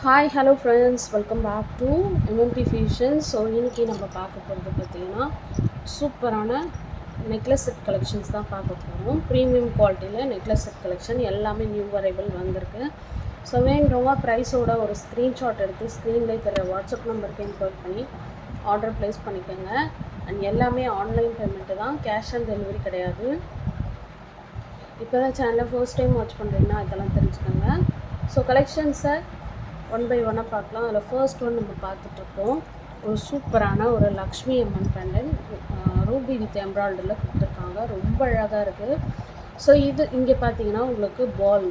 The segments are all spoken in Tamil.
Hi hello friends, welcome back to MMT fusion. So இன்றைக்கி நம்ம பார்க்க போகிறது பார்த்திங்கன்னா சூப்பரான நெக்லஸ் செட் கலெக்ஷன்ஸ் தான் பார்க்க போகிறோம். ப்ரீமியம் குவாலிட்டியில் நெக்லஸ் செட் கலெக்ஷன் எல்லாமே நியூ அரைவல் வந்திருக்கு. ஸோ வேணுறவங்க ப்ரைஸோட ஒரு ஸ்க்ரீன்ஷாட் எடுத்து ஸ்க்ரீன்லேயே தர வாட்ஸ்அப் நம்பருக்கு இன்ஃபார்ம் பண்ணி ஆர்டர் ப்ளேஸ் பண்ணிக்கோங்க. அண்ட் எல்லாமே ஆன்லைன் பேமெண்ட்டு தான், கேஷ் ஆன் டெலிவரி கிடையாது. இப்போ தான் சேனலை ஃபர்ஸ்ட் டைம் வாட்ச் பண்ணுறீங்கன்னா இதெல்லாம் தெரிஞ்சுக்கோங்க. ஸோ கலெக்ஷன்ஸை ஒன் பை ஒன்னாக பார்க்கலாம். அதில் ஃபர்ஸ்ட் ஒன் நம்ம பார்த்துட்ருக்கோம். ஒரு சூப்பரான ஒரு லக்ஷ்மி அம்மன் பேண்டன் ரூபி வித் எம்ப்ராய்டரியில் கொடுத்துருக்காங்க. ரொம்ப அழகாக இருக்குது. ஸோ இது இங்கே பார்த்தீங்கன்னா உங்களுக்கு பால்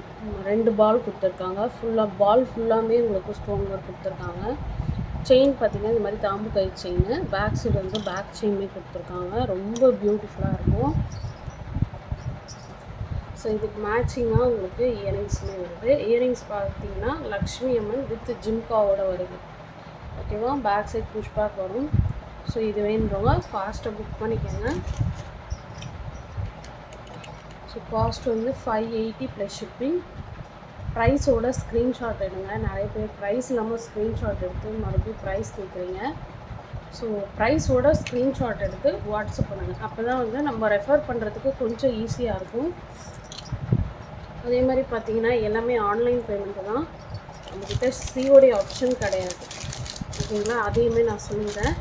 2 பால் கொடுத்துருக்காங்க. ஃபுல்லாமே உங்களுக்கு ஸ்டோன் ஒர்க் கொடுத்துருக்காங்க. செயின் பார்த்திங்கன்னா இந்த மாதிரி தாம்பு கை செயின், பேக் சைடு வந்து பேக் செயினுமே கொடுத்துருக்காங்க. ரொம்ப பியூட்டிஃபுல்லாக இருக்கும். ஸோ இதுக்கு மேட்சிங்காக உங்களுக்கு இயரிங்ஸுமே வருது. இயரிங்ஸ் பார்த்தீங்கன்னா லக்ஷ்மி அம்மன் வித் ஜிம்காவோட வருது. ஓகேவா, பேக் சைட் புஷ் பேக் வரும். ஸோ இது வேணுறவங்க ஃபாஸ்ட்டாக புக் பண்ணிக்கோங்க. ஸோ காஸ்ட் வந்து 580 ப்ளஸ் ஷிப்பிங். ப்ரைஸோட ஸ்க்ரீன்ஷாட் எடுங்க. நிறைய பேர் ப்ரைஸ் இல்லாமல் ஸ்க்ரீன்ஷாட் எடுத்து மறுபடியும் ப்ரைஸ் கேட்குறீங்க. ஸோ ப்ரைஸோட ஸ்க்ரீன்ஷாட் எடுத்து வாட்ஸ்அப் பண்ணுங்கள். அப்போ தான் வந்து நம்ம ரெஃபர் பண்ணுறதுக்கு கொஞ்சம் ஈஸியாக இருக்கும். அதே மாதிரி பார்த்தீங்கன்னா எல்லாமே ஆன்லைன் பேமெண்ட்டு தான், நம்மக்கிட்ட சிஓடி ஆப்ஷன் கிடையாது. ஓகேங்களா, அதையுமே நான் சொல்லிடுறேன்.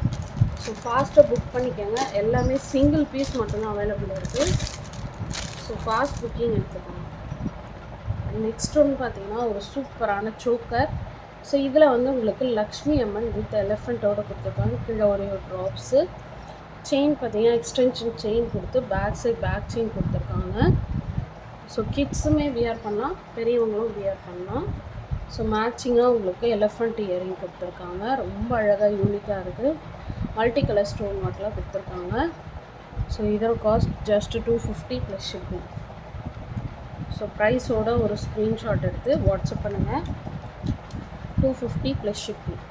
ஸோ ஃபாஸ்ட்டாக புக் பண்ணிக்கோங்க. எல்லாமே சிங்கிள் பீஸ் மட்டும்தான் அவைலபிள் இருக்குது. ஸோ ஃபாஸ்ட் புக்கிங் எடுத்துக்கோங்க. நெக்ஸ்ட் ஒன்று பார்த்தீங்கன்னா ஒரு சூப்பரான சோக்கர். ஸோ இதில் வந்து உங்களுக்கு லக்ஷ்மி அம்மன் வித் எலிஃபெண்ட்டோடு கொடுத்துருக்காங்க. கீழே ஒரே ஒரு ட்ராப்ஸு. செயின் பார்த்தீங்கன்னா எக்ஸ்டென்ஷன் செயின் கொடுத்து பேக் சைட் பேக் செயின் கொடுத்துருக்காங்க. ஸோ கிட்ஸுமே வியர் பண்ணலாம், பெரியவங்களும் வியர் பண்ணலாம். ஸோ மேட்சிங்காக உங்களுக்கு எலிஃபண்ட் இயரிங் கொடுத்துருக்காங்க. ரொம்ப அழகாக யூனிக்காக இருக்குது. மல்டி கலர் ஸ்டோன் ஒர்க்லாம் கொடுத்துருக்காங்க. ஸோ இதோட cost just 250 plus shipping. So ப்ரைஸோட ஒரு ஸ்க்ரீன்ஷாட் எடுத்து வாட்ஸ்அப் பண்ணுங்கள். 250 ப்ளஸ் ஷிப்பிங்.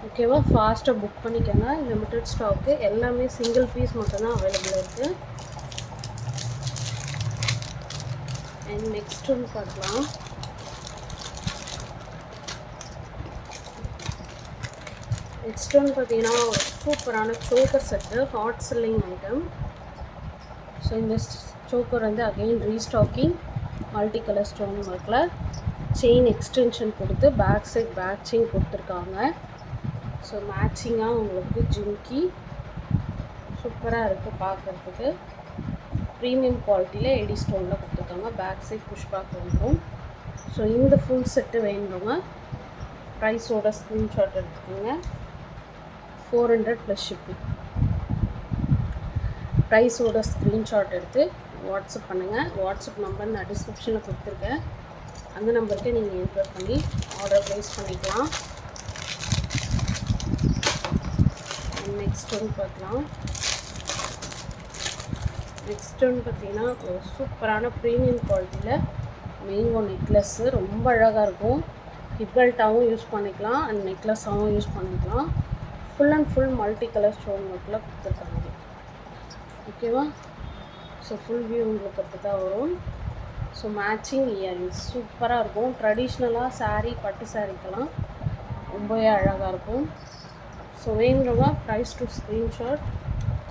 ஓகேவா, ஃபாஸ்ட்டாக புக் பண்ணிக்கோங்க. லிமிட்டட் ஸ்டாக்கு, எல்லாமே சிங்கிள் பீஸ் மட்டும்தான் அவைலபிள் இருக்குது. அண்ட் நெக்ஸ்ட் ஒன்று பார்க்கலாம். நெக்ஸ்ட் ஒன்று பார்த்தீங்கன்னா ஒரு சூப்பரான choker set, hot selling item. So இந்த சோக்கர் வந்து again restocking, multi colour stone ஒர்க்கில் செயின் எக்ஸ்டென்ஷன் கொடுத்து பேக் சைட் பேக் செயின் கொடுத்துருக்காங்க. ஸோ மேட்சிங்காக உங்களுக்கு ஜிம்கி சூப்பராக இருக்குது பார்க்குறதுக்கு. ப்ரீமியம் குவாலிட்டியில் எடி ஸ்டோனில் கொடுத்துருக்காங்க. பேக் சைட் புஷ் பேக் வந்துடும். ஸோ இந்த ஃபுல் செட்டு வேணுங்க. ப்ரைஸோட ஸ்க்ரீன்ஷாட் எடுத்துக்கோங்க. 400 ப்ளஸ் ஷிப்பிங். ப்ரைஸோட ஸ்க்ரீன்ஷாட் எடுத்து வாட்ஸ்அப் பண்ணுங்கள். வாட்ஸ்அப் நம்பர் நான் டிஸ்கிரிப்ஷனில் கொடுத்துருக்கேன். அந்த நம்பருக்கு நீங்கள் என்டர் பண்ணி ஆர்டர் ப்ளேஸ் பண்ணிக்கலாம். நெக்ஸ்ட் ஒன்று பார்க்கலாம். நெக்ஸ்ட் ஒன்று பார்த்தீங்கன்னா ஒரு சூப்பரான ப்ரீமியம் குவாலிட்டியில் மேங்கோ நெக்லஸ்ஸு. ரொம்ப அழகாக இருக்கும். ஹிப் பெல்ட்டாகவும் யூஸ் பண்ணிக்கலாம் அண்ட் நெக்லஸாகவும் யூஸ் பண்ணிக்கலாம். Full and full multi colour stone ஒர்க்கில் கொடுத்துருக்காங்க. ஓகேவா, ஸோ ஃபுல் வியூ உங்களுக்கு அப்படி தான் வரும். ஸோ மேட்சிங் இயரிங்ஸ் சூப்பராக இருக்கும். ட்ரெடிஷ்னலாக சாரீ, பட்டு சாரீக்கெல்லாம் ரொம்பவே அழகாக இருக்கும். ஸோ வேணுறவங்க price to screenshot.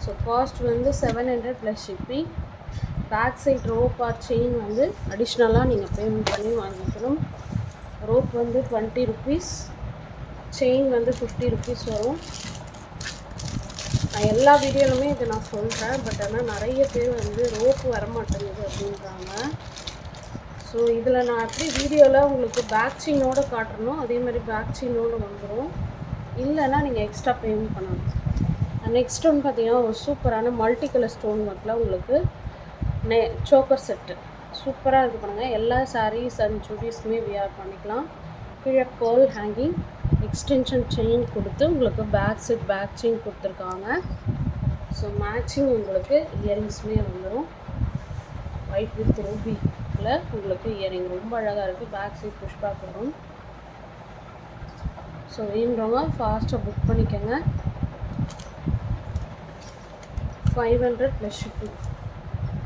So cost வந்து 700 plus shipping. Back side rope or chain வந்து அடிஷ்னலாக நீங்கள் பேமெண்ட் பண்ணி வாங்கிக்கணும். ரோப் வந்து 20 ருபீஸ், செயின் வந்து 50 ருபீஸ் வரும். நான் எல்லா வீடியோலுமே இதை நான் சொல்கிறேன். பட் ஆனால் நிறைய பேர் வந்து ரோப்பு வரமாட்டேங்குது அப்படின்றாங்க. ஸோ இதில் நான் அப்படி வீடியோவில் உங்களுக்கு பேக் செயினோடு காட்டணும், அதே மாதிரி பேக் செயினோடு வந்துடும். இல்லைன்னா நீங்கள் எக்ஸ்ட்ரா பேமெண்ட் பண்ணணும். நெக்ஸ்ட் ஒன்று பார்த்தீங்கன்னா ஒரு சூப்பரான மல்டி கலர் ஸ்டோன் ஒர்க்கில் உங்களுக்கு சோக்கர் செட்டு சூப்பராக இது பண்ணுங்கள். எல்லா சாரீஸ் அண்ட் சுடிஸ்மே வியர் பண்ணிக்கலாம். கீழே பேர்ல் ஹேங்கிங், எக்ஸ்டென்ஷன் செயின் கொடுத்து உங்களுக்கு பேக் சைட் பேக் செயின் கொடுத்துருக்காங்க. ஸோ மேட்சிங் உங்களுக்கு இயரிங்ஸுமே வந்துடும். ஒயிட் வித் ரூபியில் உங்களுக்கு இயரிங் ரொம்ப அழகாக இருக்குது. பேக் சைட் புஷ் பேக் வரும். ஸோ வேணுறவங்க ஃபாஸ்ட்டாக புக் பண்ணிக்கோங்க. 500 ப்ளஸ் ஷிப்பிங்.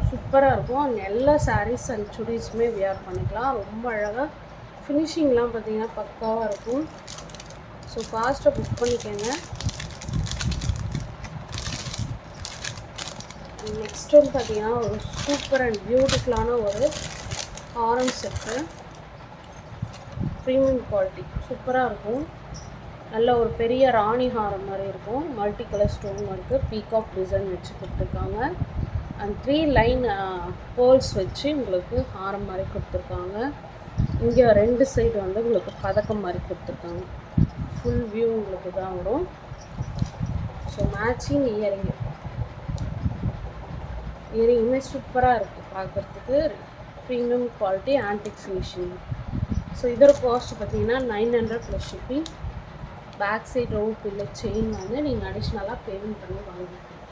சூப்பராக இருக்கும். அண்ட் எல்லா சாரீஸ் அண்ட் சுடிஸுமே வியர் பண்ணிக்கலாம். ரொம்ப அழகாக ஃபினிஷிங்லாம் பார்த்தீங்கன்னா பக்காவாக இருக்கும். ஸோ ஃபாஸ்ட்டாக புக் பண்ணிக்கோங்க. நெக்ஸ்ட் வந்து பார்த்தீங்கன்னா ஒரு சூப்பர் அண்ட் பியூட்டிஃபுல்லான ஒரு ஹாரம் செட்டு. ப்ரீமியம் குவாலிட்டி சூப்பராக இருக்கும். நல்ல ஒரு பெரிய ராணி ஹாரம் மாதிரி இருக்கும். Multi colour stone work peacock design வச்சு கொடுத்துருக்காங்க. அண்ட் 3 லைன் போல்ஸ் வச்சு உங்களுக்கு ஹாரம் மாதிரி கொடுத்துருக்காங்க. இங்கே 2 சைடு வந்து உங்களுக்கு பதக்கம் மாதிரி கொடுத்துருக்காங்க. ஃபுல் வியூ உங்களுக்கு தான் வரும். ஸோ மேட்சிங் இயரிங்குமே சூப்பராக இருக்குது பார்க்குறதுக்கு. Premium quality antique finishing. So இதோட காஸ்ட் பார்த்தீங்கன்னா 900 plus shipping. Back side round இல்லை செயின் வந்து நீங்கள் அடிஷ்னலாக பேமெண்ட் பண்ணி வாங்கிக்கலாம்.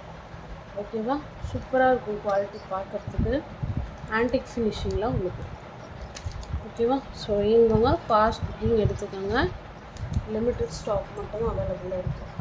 ஓகேவா? சூப்பராக இருக்கும் குவாலிட்டி பார்க்குறதுக்கு. ஆன்டிக் ஃபினிஷிங்கில் உங்களுக்கு. ஓகேவா? ஸோ இவங்க ஃபாஸ்ட் புக்கிங் எடுத்துக்கோங்க. லிமிட்டட் ஸ்டாக் மட்டும் அவைலபிளாக இருக்குது.